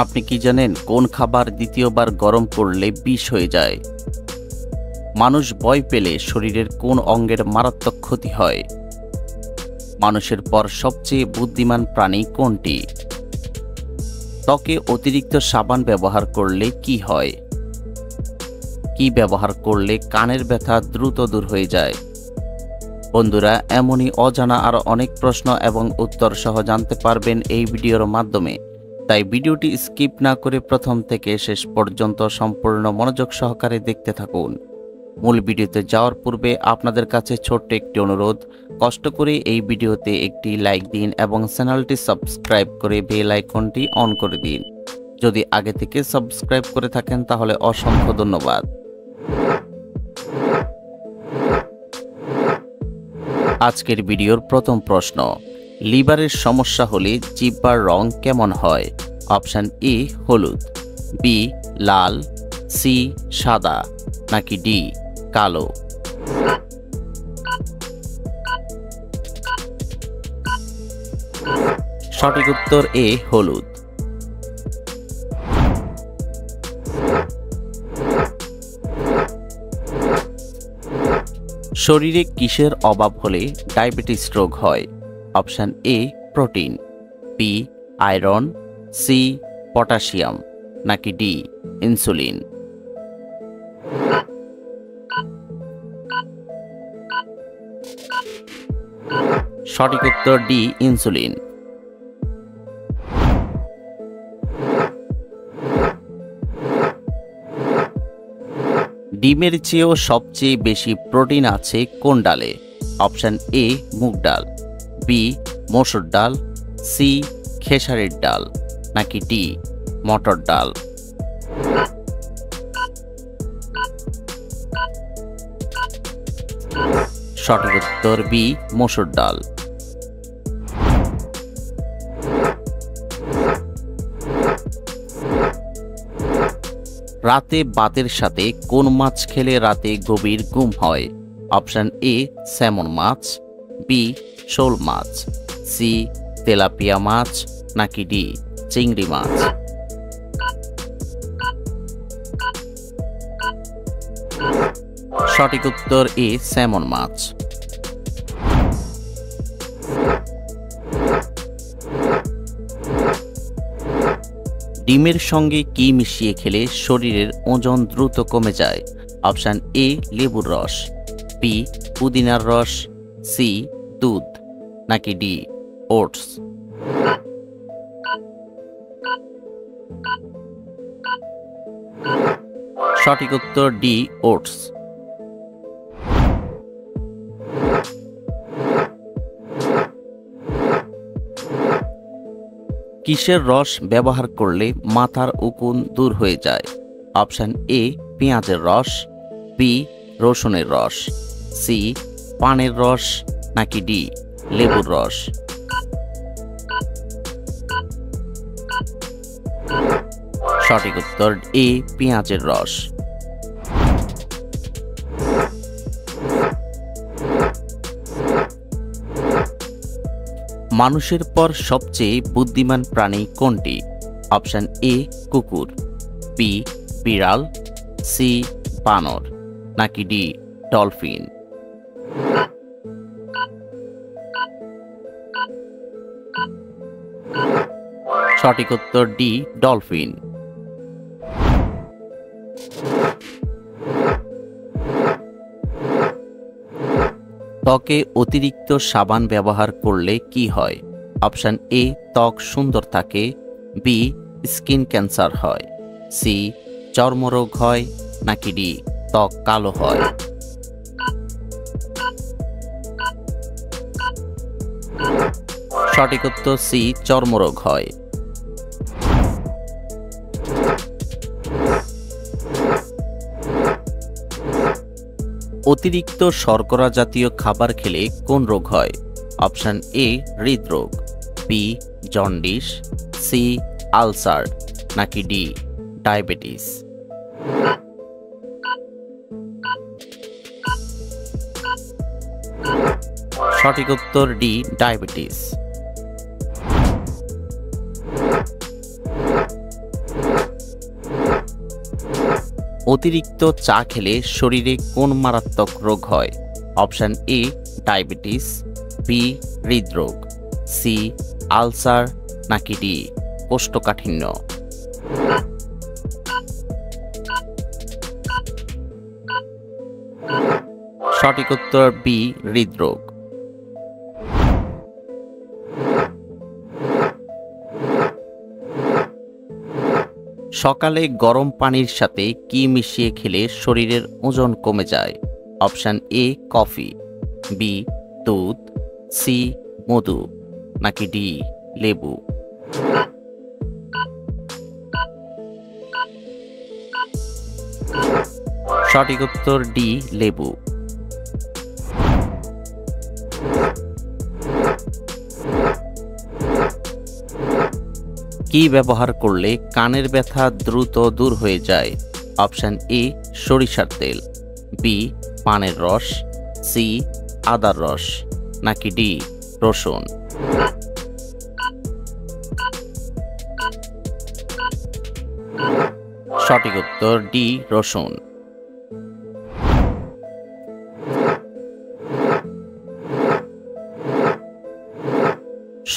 আপনি কি জানেন কোন খাবার দ্বিতীয়বার গরম করলে বিষ হয়ে যায়? মানুষ ভয় পেলে শরীরের কোন অঙ্গের মারাত্মক ক্ষতি হয়? মানুষের পর সবচেয়ে বুদ্ধিমান প্রাণী কোনটি? ত্বকে অতিরিক্ত সাবান ব্যবহার করলে কি হয়? কি ব্যবহার করলে কানের ব্যথা দ্রুত দূর হয়ে যায়? বন্ধুরা, এমনই অজানা আরও অনেক প্রশ্ন এবং উত্তর সহ জানতে পারবেন এই ভিডিওর মাধ্যমে। তাই ভিডিওটি স্কিপ না করে প্রথম থেকে শেষ পর্যন্ত সম্পূর্ণ মনোযোগ সহকারে দেখতে থাকুন। মূল ভিডিওতে যাওয়ার পূর্বে আপনাদের কাছে ছোট্ট একটি অনুরোধ, কষ্ট করে এই ভিডিওতে একটি লাইক দিন এবং চ্যানেলটি সাবস্ক্রাইব করে বেল আইকনটি অন করে দিন। যদি আগে থেকে সাবস্ক্রাইব করে থাকেন তাহলে অসংখ্য ধন্যবাদ। আজকের ভিডিওর প্রথম প্রশ্ন, লিভারের সমস্যা হলে জিহ্বার রং কেমন হয়? অপশন এ হলুদ, বি লাল, সি সাদা, নাকি ডি কালো? সঠিক উত্তর এ হলুদ। শরীরে কিসের অভাব হলে ডায়াবেটিস রোগ হয়? Option A protein, B iron, C potassium, নাকি ডি ইনসুলিন? সঠিক উত্তর ডি ইনসুলিন। ডিমের চেয়েও সবচেয়ে বেশি প্রোটিন আছে কোন ডালে? অপশন এ মুগ ডাল, বি মসুর ডাল, সি খেসারির ডাল, নাকি ডি মটর ডাল? সঠিক উত্তর বি মসুর ডাল। রাতে ভাতের সাথে কোন মাছ খেলে রাতে গভীর ঘুম হয়? অপশন এ স্যামন মাছ, বি শোল মাছ, সি তেলাপিয়া মাছ, নাকি ডি চিংড়ি মাছ? সঠিক উত্তর এ স্যামন মাছ। ডিমের সঙ্গে কি মিশিয়ে খেলে শরীরের ওজন দ্রুত কমে যায়? অপশন এ লেবুর রস, বি পুদিনার রস, সি দুধ, নাকি ডি ওটস? সঠিক উত্তর ডি ওটস। কিসের রস ব্যবহার করলে মাথার উকুন দূর হয়ে যায়? অপশন এ পেঁয়াজের রস, বি রসুনের রস, সি পানের রস, নাকি ডি লেবুর রস? সঠিক উত্তর এ পেঁয়াজের রস। মানুষের পর সবচেয়ে বুদ্ধিমান প্রাণী কোনটি? অপশন এ কুকুর, বি বিড়াল, সি বানর, নাকি ডি ডলফিন? সঠিক উত্তর ডি ডলফিন। ত্বকে অতিরিক্ত সাবান ব্যবহার করলে কি হয়? অপশন এ ত্বক সুন্দর থাকে, বি স্কিন ক্যান্সার হয়, সি চর্মরোগ হয়, নাকি ডি ত্বক কালো হয়? সঠিক উত্তর সি চর্মরোগ হয়। অতিরিক্ত শর্করা জাতীয় খাবার খেলে কোন রোগ হয়? অপশন এ হৃদরোগ, বি জন্ডিস, সি আলসার, নাকি ডি ডায়াবেটিস? সঠিক উত্তর ডি ডায়াবেটিস। অতিরিক্ত চা খেলে শরীরে কোন মারাত্মক রোগ হয়? অপশান এ ডায়াবেটিস, বি হৃদরোগ, সি আলসার, নাকি ডি কোষ্ঠকাঠিন্য। সঠিক উত্তর বি হৃদরোগ। সকালে গরম পানির সাথে কি মিশিয়ে খেলে শরীরের ওজন কমে যায়? অপশান এ কফি, বি দুধ, সি মধু, নাকি ডি লেবু। সঠিক উত্তর ডি লেবু। কি ব্যবহার করলে কানের ব্যথা দ্রুত দূর হয়ে যায়? অপশান এ সরিষার তেল, বি পানের রস, সি আদার রস, নাকি ডি রসুন। সঠিক উত্তর ডি রসুন।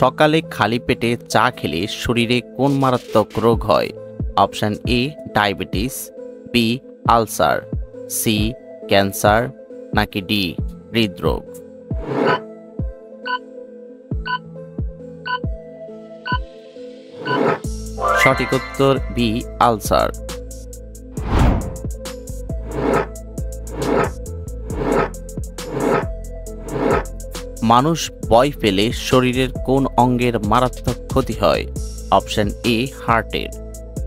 সকালে খালি পেটে চা খেলে শরীরে কোন মারাত্মক রোগ হয়? Option A diabetes, B ulcer, C cancer, নাকি ডি হৃদরোগ। সঠিক উত্তর বি আলসার। মানুষ ভয় পেলে শরীরের কোন অঙ্গের মারাত্মক ক্ষতি হয়? অপশান এ হার্টের,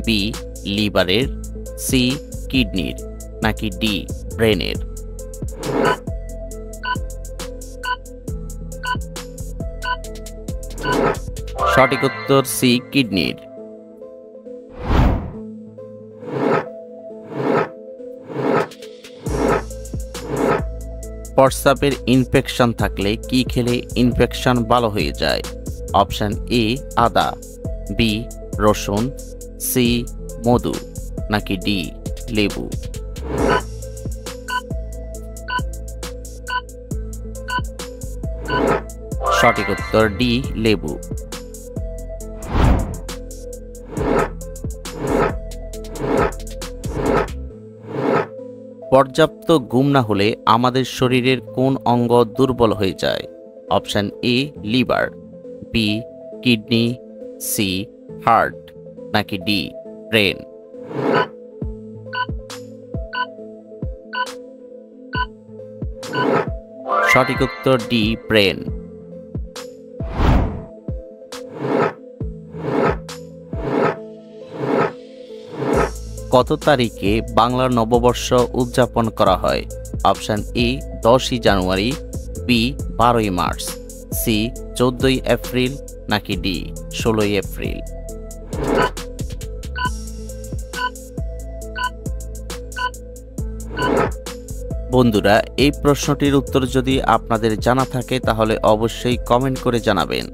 বি লিভারের, সি কিডনির, নাকি ডি ব্রেনের। সঠিক উত্তর সি কিডনির। প্রস্রাবের ইনফেকশন থাকলে কি খেলে ইনফেকশন ভালো হয়ে যায়? অপশান এ আদা, বি রসুন, সি মধু, নাকি ডি লেবু। সঠিক উত্তর ডি লেবু। পর্যাপ্ত ঘুম না হলে আমাদের শরীরের কোন অঙ্গ দুর্বল হয়ে যায়? Option A liver, B kidney, C heart, নাকি ডি ব্রেন। সঠিক উত্তর ডি ব্রেন। কত তারিখে বাংলা নববর্ষ উদযাপন করা হয়? অপশান এ 10ই জানুয়ারি, বি 12ই মার্চ, সি 14ই এপ্রিল, নাকি ডি 16ই এপ্রিল। বন্ধুরা, এই প্রশ্নটির উত্তর যদি আপনাদের জানা থাকে তাহলে অবশ্যই কমেন্ট করে জানাবেন।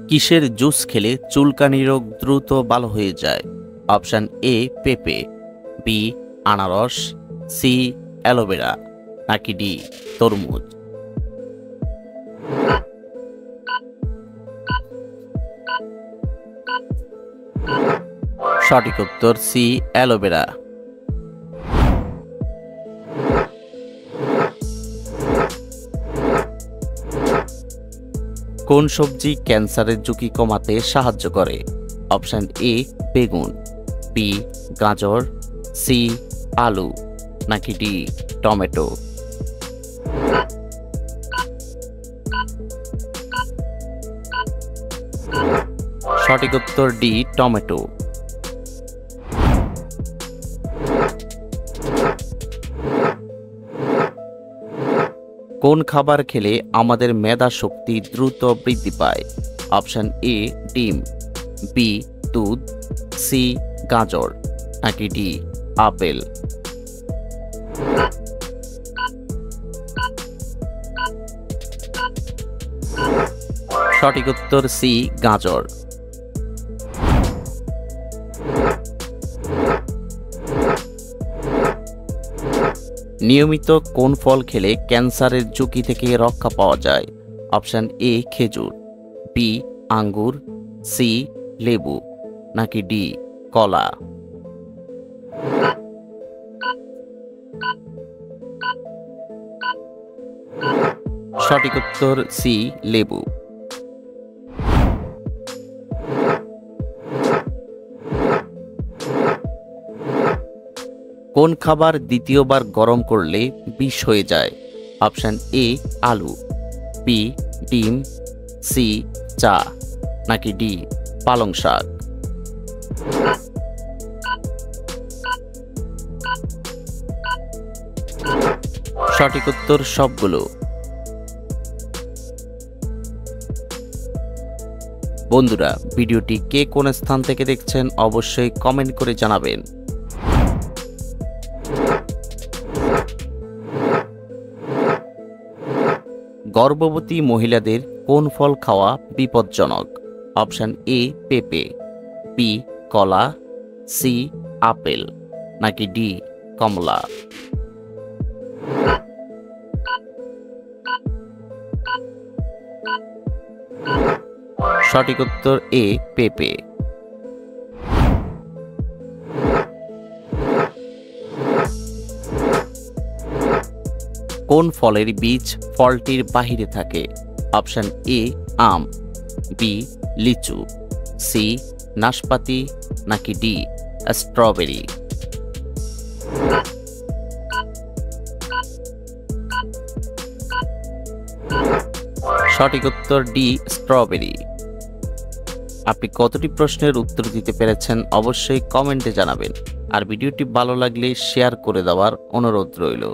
কিসের জুস খেলে চুলকানি রোগ দ্রুত ভালো হয়ে যায়? অপশান এ পেঁপে, বি আনারস, সি অ্যালোভেরা, নাকি ডি তরমুজ। সঠিক উত্তর সি অ্যালোভেরা। কোন সবজি ক্যান্সারের ঝুঁকি কমাতে সাহায্য করে? অপশান এ বেগুন, বি গাজর, সি আলু, নাকি ডি টমেটো। সঠিক উত্তর ডি টমেটো। কোন খাবার খেলে আমাদের মেধা শক্তি দ্রুত বৃদ্ধি পায়? অপশান এ ডিম, বি দুধ, সি গাজর, নাকি ডি আপেল। সঠিক উত্তর সি গাজর। নিয়মিত কোন ফল খেলে ক্যান্সারের ঝুঁকি থেকে রক্ষা পাওয়া যায়? অপশন এ খেজুর, বি আঙ্গুর, সি লেবু, নাকি ডি কলা? সঠিক উত্তর সি লেবু। কোন খাবার দ্বিতীয়বার গরম করলে বিষ হয়ে যায়? অপশন এ আলু, বি ডিম, সি চা, নাকি ডি পালং শাক? সঠিক উত্তর সবগুলো। বন্ধুরা, ভিডিওটি কে কোন স্থান থেকে দেখছেন অবশ্যই কমেন্ট করে জানাবেন। গর্ভবতী মহিলাদের কোন ফল খাওয়া বিপজ্জনক? অপশন এ পেঁপে, বি কলা, সি আপেল, নাকি ডি কমলা? সঠিক উত্তর এ পেঁপে। কোন ফলের বীজ ফলটির বাহিরে থাকে? অপশন এ আম, বি লিচু, সি নাশপাতি, নাকি ডি স্ট্রবেরি? সঠিক উত্তর ডি স্ট্রবেরি। আপনি কতটি প্রশ্নের উত্তর দিতে পেরেছেন অবশ্যই কমেন্টে জানাবেন, আর ভিডিওটি ভালো লাগলে শেয়ার করে দেওয়ার অনুরোধ রইল।